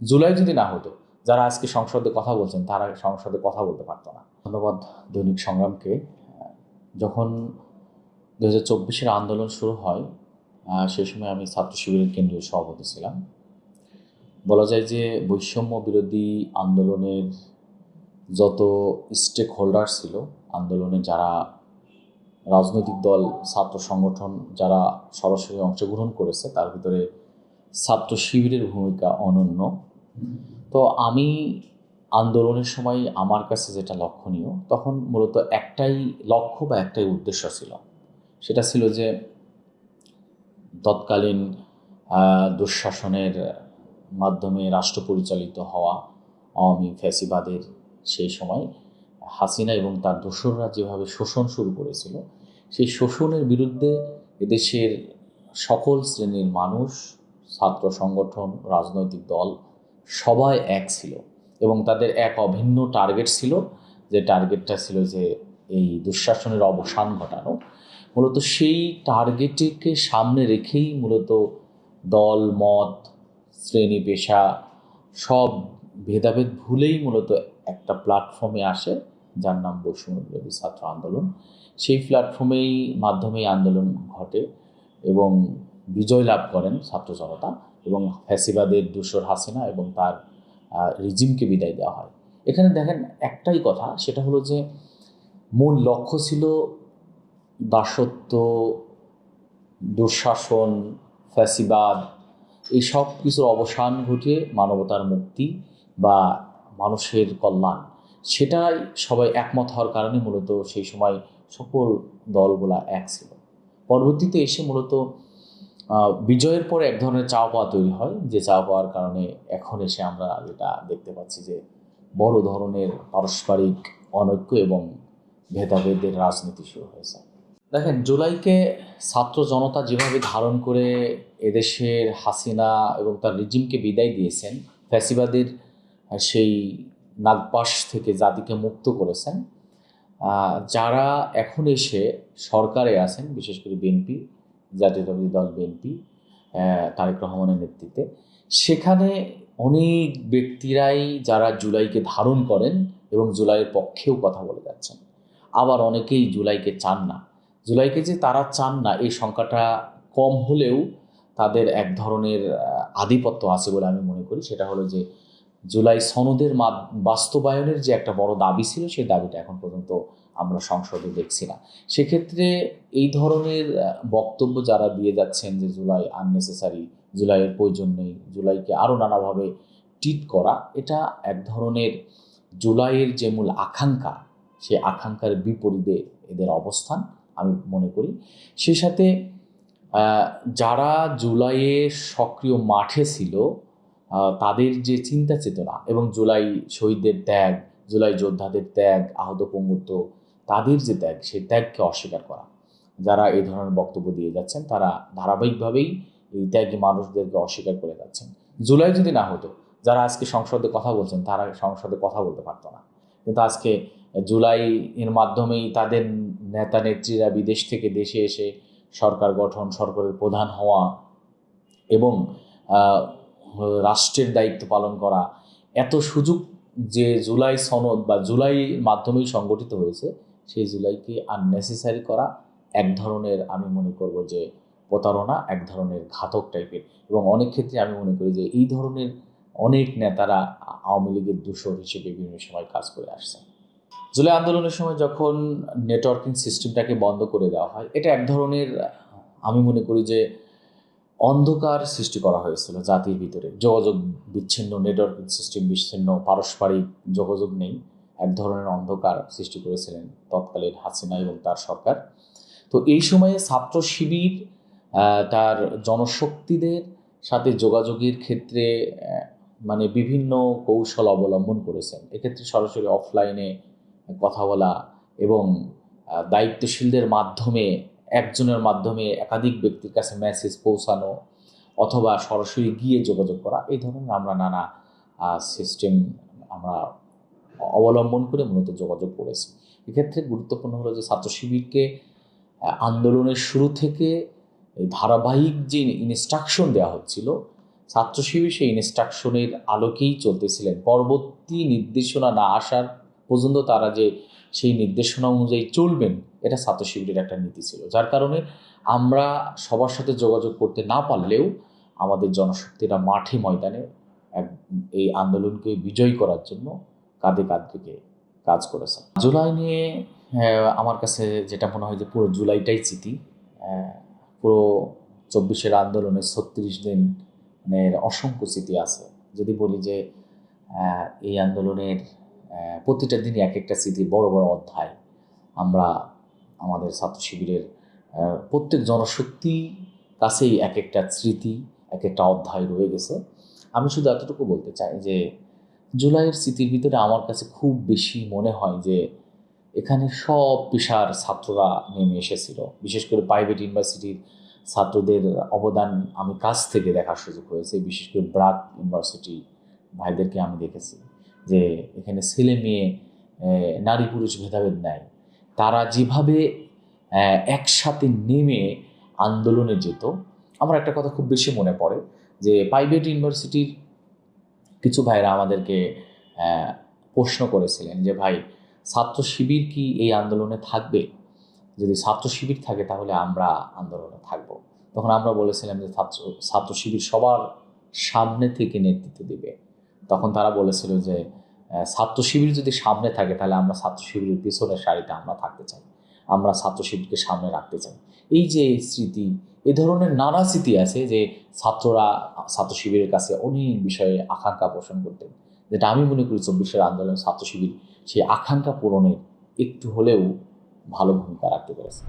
জুলাই যদি না হতো, যারা আজকে সংসদে কথা বলছেন তারা সংসদে কথা বলতে পারতো না। ধন্যবাদ দৈনিক সংগ্রামকে। যখন 2024-এর আন্দোলন শুরু হয়, সেই সময় আমি ছাত্র শিবিরের কেন্দ্রীয় সভাপতি ছিলাম। বলা যায় যে বৈষম্য বিরোধী আন্দোলনের যত স্টেক হোল্ডার ছিল, আন্দোলনে যারা রাজনৈতিক দল, ছাত্র সংগঠন যারা সরাসরি অংশগ্রহণ করেছে, তার ভিতরে ছাত্র শিবিরের ভূমিকা অনন্য। তো আমি আন্দোলনের সময় আমার কাছে যেটা লক্ষণীয়, তখন মূলত একটাই লক্ষ্য বা একটাই উদ্দেশ্য ছিল। সেটা ছিল যে তৎকালীন দুঃশাসনের মাধ্যমে রাষ্ট্র পরিচালিত হওয়া আওয়ামী ফ্যাসিবাদের সেই সময় হাসিনা এবং তার দোসররা যেভাবে শোষণ শুরু করেছিল, সেই শোষণের বিরুদ্ধে এদেশের সকল শ্রেণীর মানুষ, ছাত্র সংগঠন, রাজনৈতিক দল সবাই এক ছিল এবং তাদের এক অভিন্ন টার্গেট ছিল, যে টার্গেটটা ছিল যে এই দুঃশাসনের অবসান ঘটানো। মূলত সেই টার্গেটকে সামনে রেখেই মূলত দল, মত, শ্রেণী, পেশা সব ভেদাভেদ ভুলেই মূলত একটা প্ল্যাটফর্মে আসে, যার নাম বৈষম্য বিরোধী ছাত্র আন্দোলন। সেই প্ল্যাটফর্মেই মাধ্যমেই আন্দোলন ঘটে এবং বিজয় লাভ করেন ছাত্র জনতা এবং ফ্যাসিবাদের দোসর হাসিনা এবং তার রিজিমকে বিদায় দেওয়া হয়। এখানে দেখেন একটাই কথা, সেটা হলো যে মূল লক্ষ্য ছিল দাসত্ব, দুঃশাসন, ফ্যাসিবাদ, এই সব কিছুর অবসান ঘটিয়ে মানবতার মুক্তি বা মানুষের কল্যাণ, সেটাই সবাই একমত হওয়ার কারণে মূলত সেই সময় সকল দলগুলা এক ছিল। পরবর্তীতে এসে মূলত বিজয়ের পরে এক ধরনের চাওয়া পাওয়া তৈরি হয়, যে চাওয়া পাওয়ার কারণে এখন এসে আমরা যেটা দেখতে পাচ্ছি যে বড় ধরনের পারস্পরিক অনৈক্য এবং ভেদাভেদের রাজনীতি শুরু হয়েছে। দেখেন, জুলাইকে ছাত্র জনতা যেভাবে ধারণ করে এদেশের হাসিনা এবং তার রিজিমকে বিদায় দিয়েছেন, ফ্যাসিবাদের সেই নাগপাশ থেকে জাতিকে মুক্ত করেছেন, যারা এখন এসে সরকারে আছেন, বিশেষ করে বিএনপি, জাতীয়তাবাদী দল বিএনপি, তারেক রহমানের নেতৃত্বে, সেখানে অনেক ব্যক্তিরাই যারা জুলাইকে ধারণ করেন এবং জুলাইয়ের পক্ষেও কথা বলে যাচ্ছেন। আবার অনেকেই জুলাইকে চান না। জুলাইকে যে তারা চান না, এই সংখ্যাটা কম হলেও তাদের এক ধরনের আধিপত্য আছে বলে আমি মনে করি। সেটা হলো যে জুলাই সনদের বাস্তবায়নের যে একটা বড় দাবি ছিল, সেই দাবিটা এখন পর্যন্ত আমরা সংসদে দেখছি না। সেক্ষেত্রে এই ধরনের বক্তব্য যারা দিয়ে যাচ্ছেন যে জুলাই আননেসেসারি, জুলাইয়ের প্রয়োজন নেই, জুলাইকে আরও নানাভাবে ট্রিট করা, এটা এক ধরনের জুলাইয়ের যে মূল আকাঙ্ক্ষা, সেই আকাঙ্ক্ষার বিপরীতে এদের অবস্থান আমি মনে করি। সেই সাথে যারা জুলাইয়ে সক্রিয় মাঠে ছিল, তাদের যে চিন্তা চেতনা এবং জুলাই শহীদদের ত্যাগ, জুলাই যোদ্ধাদের ত্যাগ, আহত পঙ্গুত্ব, তাদের যে ত্যাগ, সেই ত্যাগকে অস্বীকার করা, যারা এই ধরনের বক্তব্য দিয়ে যাচ্ছেন, তারা ধারাবাহিকভাবেই এই ত্যাগী মানুষদেরকে অস্বীকার করে যাচ্ছেন। জুলাই যদি না হতো, যারা আজকে সংসদে কথা বলছেন তারা সংসদে কথা বলতে পারতো না। কিন্তু আজকে জুলাই এর মাধ্যমেই তাদের নেতা নেত্রীরা বিদেশ থেকে দেশে এসে সরকার গঠন, সরকারের প্রধান হওয়া এবং রাষ্ট্রের দায়িত্ব পালন করা, এত সুযোগ যে জুলাই সনদ বা জুলাইয়ের মাধ্যমেই সংগঠিত হয়েছে, সেই জুলাইকে আননেসেসারি করা এক ধরনের, আমি মনে করব যে প্রতারণা, এক ধরনের ঘাতক টাইপের। এবং অনেক ক্ষেত্রে আমি মনে করি যে এই ধরনের অনেক নেতারা আওয়ামী লীগের দূষর হিসেবে বিভিন্ন সময় কাজ করে আসছে। জুলাই আন্দোলনের সময় যখন নেটওয়ার্কিং সিস্টেমটাকে বন্ধ করে দেওয়া হয়, এটা এক ধরনের, আমি মনে করি যে অন্ধকার সৃষ্টি করা হয়েছিল জাতির ভিতরে। যোগাযোগ বিচ্ছিন্ন, নেটওয়ার্কিং সিস্টেম বিচ্ছিন্ন, পারস্পরিক যোগাযোগ নেই, এক ধরনের অন্ধকার সৃষ্টি করেছিলেন তৎকালীন হাসিনা এবং তার সরকার। তো এই সময়ে ছাত্র শিবির তার জনশক্তিদের সাথে যোগাযোগের ক্ষেত্রে মানে বিভিন্ন কৌশল অবলম্বন করেছেন। এক্ষেত্রে সরাসরি অফলাইনে কথা বলা এবং দায়িত্বশীলদের মাধ্যমে, একজনের মাধ্যমে একাধিক ব্যক্তির কাছে মেসেজ পৌঁছানো অথবা সরাসরি গিয়ে যোগাযোগ করা, এই ধরনের আমরা নানা সিস্টেম আমরা অবলম্বন করে মূলত যোগাযোগ করেছি। এক্ষেত্রে গুরুত্বপূর্ণ হলো যে ছাত্র শিবিরকে আন্দোলনের শুরু থেকে ধারাবাহিক যে ইনস্ট্রাকশন দেওয়া হচ্ছিল, ছাত্র শিবির সেই ইনস্ট্রাকশনের আলোকেই চলতেছিলেন। পরবর্তী নির্দেশনা না আসার পর্যন্ত তারা যে সেই নির্দেশনা অনুযায়ী চলবেন, এটা ছাত্র শিবিরের একটা নীতি ছিল। যার কারণে আমরা সবার সাথে যোগাযোগ করতে না পারলেও আমাদের জনশক্তিরা মাঠে ময়দানে এই আন্দোলনকে বিজয়ী করার জন্য কাঁধে কাঁধ রেখে কাজ করেছে। জুলাই নিয়ে আমার কাছে যেটা মনে হয় যে পুরো জুলাইটাই স্মৃতি। পুরো 24-এর আন্দোলনের 36 দিনের অসংখ্য স্মৃতি আছে। যদি বলি যে এই আন্দোলনের প্রতিটা দিনই এক একটা স্মৃতি, বড় বড় অধ্যায়। আমরা আমাদের ছাত্র শিবিরের প্রত্যেক জনশক্তি কাছেই এক একটা স্মৃতি, এক একটা অধ্যায় রয়ে গেছে। আমি শুধু এতটুকু বলতে চাই যে জুলাইয়ের স্মৃতির ভিতরে আমার কাছে খুব বেশি মনে হয় যে এখানে সব পেশার ছাত্ররা নেমে এসেছিল। বিশেষ করে প্রাইভেট ইউনিভার্সিটির ছাত্রদের অবদান আমি কাছ থেকে দেখার সুযোগ হয়েছে। বিশেষ করে ব্রাক ইউনিভার্সিটি ভাইদেরকে আমি দেখেছি যে এখানে ছেলে মেয়ে, নারী পুরুষ ভেদাভেদ নাই। তারা যেভাবে একসাথে নেমে আন্দোলনে যেত, আমার একটা কথা খুব বেশি মনে পড়ে যে প্রাইভেট ইউনিভার্সিটির কিছু ভাইরা আমাদেরকে প্রশ্ন করেছিলেন যে ভাই, ছাত্র শিবির কি এই আন্দোলনে থাকবে? যদি ছাত্র শিবির থাকে তাহলে আমরা আন্দোলনে থাকব। তখন আমরা বলেছিলাম যে ছাত্র শিবির সবার সামনে থেকে নেতৃত্ব দেবে। তখন তারা বলেছিল যে ছাত্র শিবির যদি সামনে থাকে তাহলে আমরা ছাত্র শিবিরের পিছনের সারিতে আমরা থাকতে চাই, আমরা ছাত্র শিবিরকে সামনে রাখতে চাই। এই যে স্মৃতি, এ ধরনের নানা স্মৃতি আছে যে ছাত্ররা ছাত্র শিবিরের কাছে অনেক বিষয়ে আকাঙ্ক্ষা পোষণ করতেন, যেটা আমি মনে করি 24-এর আন্দোলন ছাত্র শিবির সেই আকাঙ্ক্ষা পূরণের একটু হলেও ভালো ভূমিকা রাখতে পেরেছে।